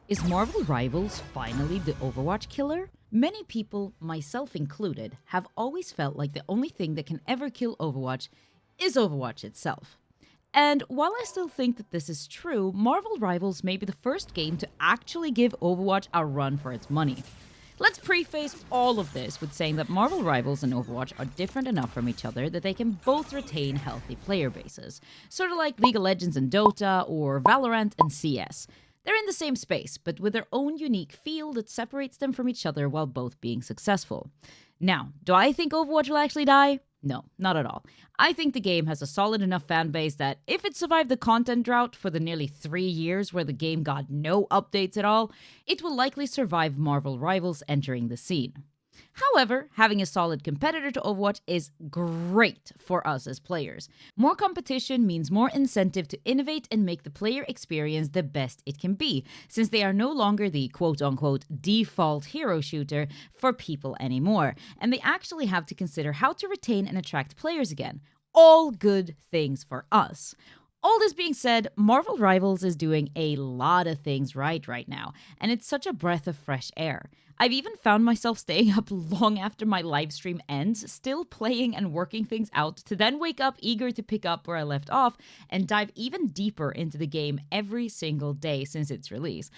Is Marvel Rivals finally the Overwatch killer? Many people, myself included, have always felt like the only thing that can ever kill Overwatch is Overwatch itself. And while I still think that this is true, Marvel Rivals may be the first game to actually give Overwatch a run for its money. Let's preface all of this with saying that Marvel Rivals and Overwatch are different enough from each other that they can both retain healthy player bases, sort of like League of Legends and Dota or Valorant and CS. They're in the same space, but with their own unique feel that separates them from each other while both being successful. Now, do I think Overwatch will actually die? No, not at all. I think the game has a solid enough fan base that if it survived the content drought for the nearly 3 years where the game got no updates at all, it will likely survive Marvel Rivals entering the scene. However, having a solid competitor to Overwatch is great for us as players. More competition means more incentive to innovate and make the player experience the best it can be, since they are no longer the quote-unquote default hero shooter for people anymore, and they actually have to consider how to retain and attract players again. All good things for us. All this being said, Marvel Rivals is doing a lot of things right now, and it's such a breath of fresh air. I've even found myself staying up long after my live stream ends, still playing and working things out, to then wake up eager to pick up where I left off and dive even deeper into the game every single day since its release.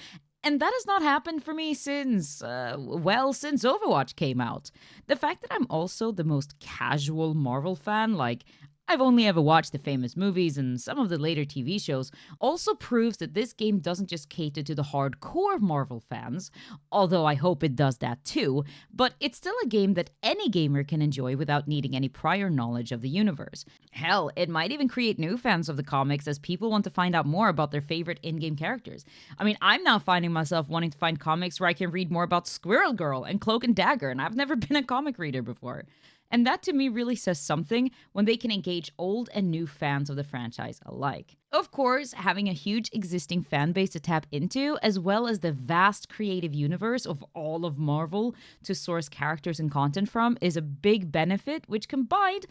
And that has not happened for me since Overwatch came out. The fact that I'm also the most casual Marvel fan, like, I've only ever watched the famous movies and some of the later TV shows, also proves that this game doesn't just cater to the hardcore Marvel fans, although I hope it does that too, but it's still a game that any gamer can enjoy without needing any prior knowledge of the universe. Hell, it might even create new fans of the comics as people want to find out more about their favorite in-game characters. I mean, I'm now finding myself wanting to find comics where I can read more about Squirrel Girl and Cloak and Dagger, and I've never been a comic reader before. And that to me really says something when they can engage old and new fans of the franchise alike. Of course, having a huge existing fan base to tap into, as well as the vast creative universe of all of Marvel to source characters and content from, is a big benefit, which combined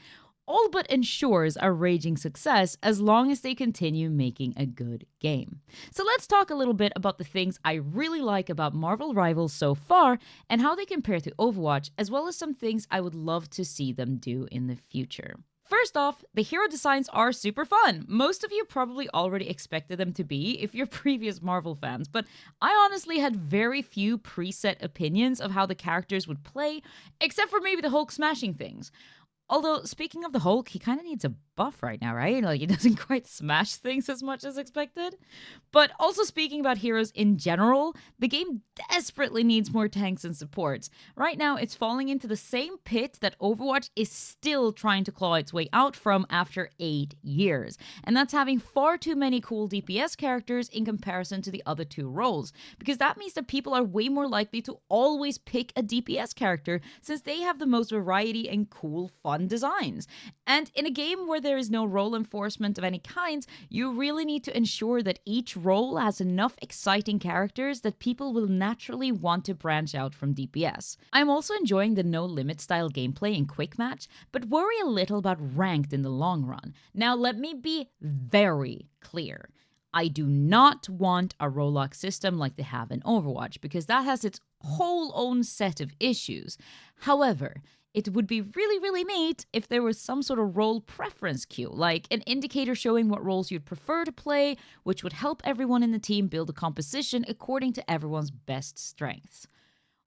all but ensures a raging success as long as they continue making a good game. So let's talk a little bit about the things I really like about Marvel Rivals so far and how they compare to Overwatch, as well as some things I would love to see them do in the future. First off, the hero designs are super fun. Most of you probably already expected them to be if you're previous Marvel fans, but I honestly had very few preset opinions of how the characters would play, except for maybe the Hulk smashing things. Although, speaking of the Hulk, he kind of needs a buff right now, right? Like, he doesn't quite smash things as much as expected. But also speaking about heroes in general, the game desperately needs more tanks and supports. Right now, it's falling into the same pit that Overwatch is still trying to claw its way out from after 8 years. And that's having far too many cool DPS characters in comparison to the other two roles. Because that means that people are way more likely to always pick a DPS character since they have the most variety and cool, fun designs. And in a game where there is no role enforcement of any kind, you really need to ensure that each role has enough exciting characters that people will naturally want to branch out from DPS. I'm also enjoying the no-limit style gameplay in Quick Match, but worry a little about ranked in the long run. Now let me be very clear. I do not want a roll-lock system like they have in Overwatch, because that has its whole own set of issues. However, it would be really neat if there was some sort of role preference queue, like an indicator showing what roles you'd prefer to play, which would help everyone in the team build a composition according to everyone's best strengths.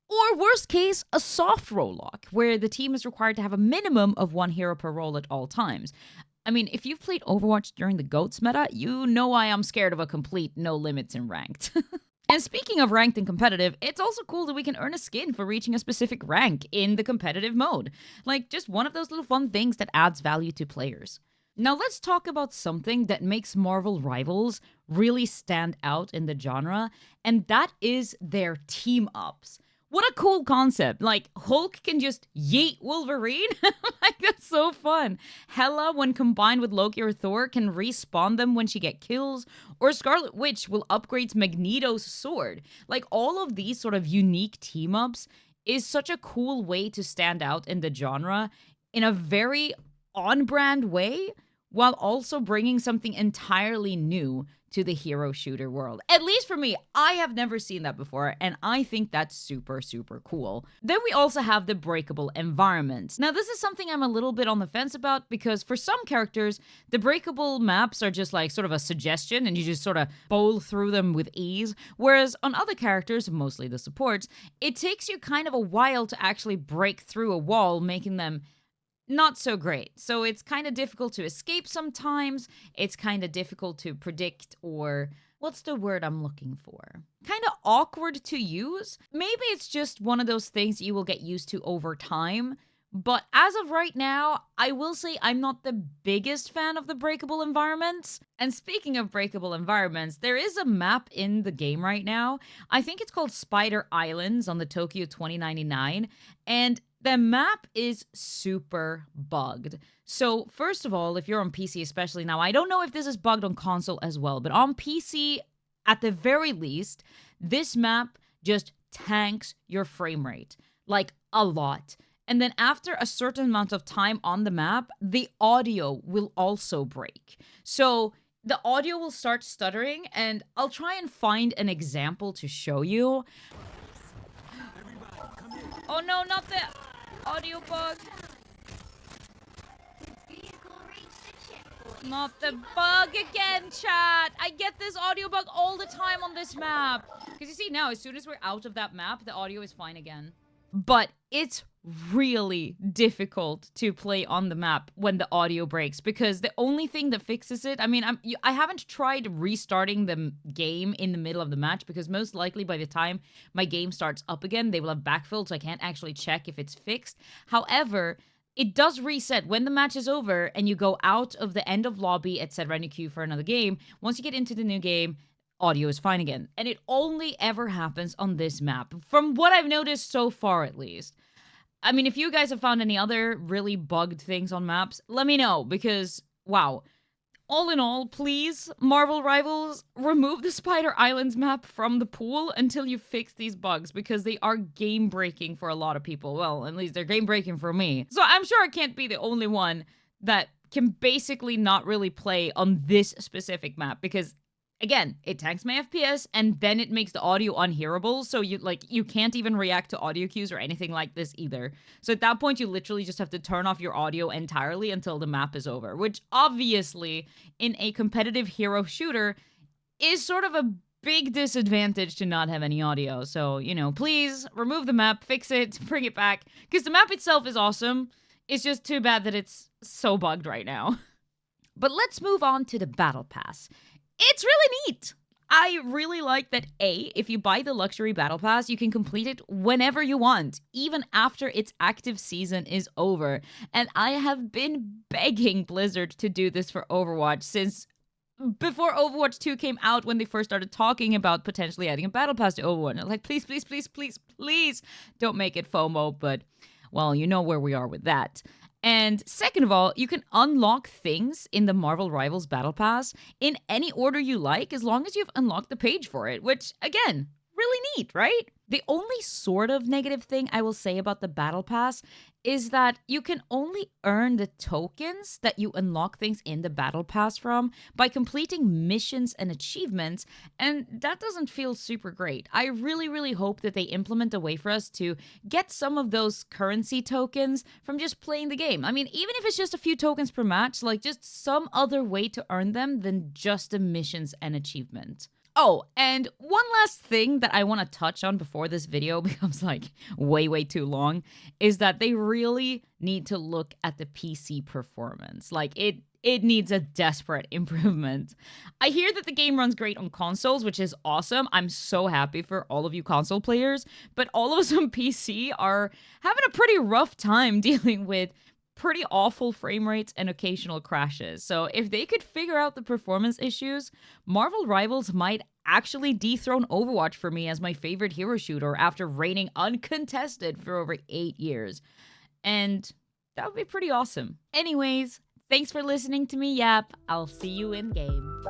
Or worst case, a soft role lock, where the team is required to have a minimum of one hero per role at all times. I mean, if you've played Overwatch during the GOATS meta, you know I am scared of a complete no limits in ranked. And speaking of ranked and competitive, it's also cool that we can earn a skin for reaching a specific rank in the competitive mode. Like, just one of those little fun things that adds value to players. Now let's talk about something that makes Marvel Rivals really stand out in the genre, and that is their team-ups. What a cool concept. Like, Hulk can just yeet Wolverine? Like, that's so fun. Hela, when combined with Loki or Thor, can respawn them when she gets kills. Or Scarlet Witch will upgrade Magneto's sword. Like, all of these sort of unique team-ups is such a cool way to stand out in the genre in a very on-brand way, while also bringing something entirely new to the hero shooter world. At least for me, I have never seen that before, and I think that's super, super cool. Then we also have the breakable environments. Now, this is something I'm a little bit on the fence about because for some characters, the breakable maps are just like sort of a suggestion and you just sort of bowl through them with ease. Whereas on other characters, mostly the supports, it takes you kind of a while to actually break through a wall, making them not so great. So it's kind of difficult to escape sometimes. It's kind of difficult to predict, or what's the word I'm looking for? Kind of awkward to use. Maybe it's just one of those things you will get used to over time. But as of right now, I will say I'm not the biggest fan of the breakable environments. And speaking of breakable environments, there is a map in the game right now. I think it's called Spider Islands on the Tokyo 2099. And the map is super bugged. So first of all, if you're on PC especially now, I don't know if this is bugged on console as well, but on PC, at the very least, this map just tanks your frame rate, like a lot. And then after a certain amount of time on the map, the audio will also break. So the audio will start stuttering, and I'll try and find an example to show you. Oh no, not the audio bug. Not the bug again, chat. I get this audio bug all the time on this map. Because you see now, as soon as we're out of that map, the audio is fine again. But it's really difficult to play on the map when the audio breaks, because the only thing that fixes it, I mean, I haven't tried restarting the game in the middle of the match, because most likely by the time my game starts up again, they will have backfilled, so I can't actually check if it's fixed. However, it does reset when the match is over and you go out of the end of lobby, etc., and you queue for another game. Once you get into the new game, audio is fine again. And it only ever happens on this map, from what I've noticed so far at least. I mean, if you guys have found any other really bugged things on maps, let me know, because, wow. All in all, please, Marvel Rivals, remove the Spider Islands map from the pool until you fix these bugs, because they are game-breaking for a lot of people. Well, at least they're game-breaking for me. So I'm sure I can't be the only one that can basically not really play on this specific map, because again, it tanks my FPS, and then it makes the audio unhearable, so you can't even react to audio cues or anything like this either. So at that point, you literally just have to turn off your audio entirely until the map is over, which obviously, in a competitive hero shooter, is sort of a big disadvantage to not have any audio. So, you know, please remove the map, fix it, bring it back, because the map itself is awesome. It's just too bad that it's so bugged right now. But let's move on to the Battle Pass. It's really neat. I really like that if you buy the luxury battle pass, you can complete it whenever you want, even after its active season is over. And I have been begging Blizzard to do this for Overwatch since before Overwatch 2 came out, when they first started talking about potentially adding a battle pass to Overwatch. I'm like, please, please, please, please, please don't make it FOMO, but, well, you know where we are with that. And second of all, you can unlock things in the Marvel Rivals Battle Pass in any order you like, as long as you've unlocked the page for it, which, again, really neat, right? The only sort of negative thing I will say about the Battle Pass is that you can only earn the tokens that you unlock things in the Battle Pass from by completing missions and achievements, and that doesn't feel super great. I really, really hope that they implement a way for us to get some of those currency tokens from just playing the game. I mean, even if it's just a few tokens per match, like just some other way to earn them than just the missions and achievements. Oh, and one last thing that I want to touch on before this video becomes like way, way too long is that they really need to look at the PC performance. Like it needs a desperate improvement. I hear that the game runs great on consoles, which is awesome. I'm so happy for all of you console players, but all of us on PC are having a pretty rough time dealing with pretty awful frame rates and occasional crashes. So if they could figure out the performance issues, Marvel Rivals might actually dethrone Overwatch for me as my favorite hero shooter after reigning uncontested for over 8 years. And that would be pretty awesome. Anyways, thanks for listening to me yap. I'll see you in game.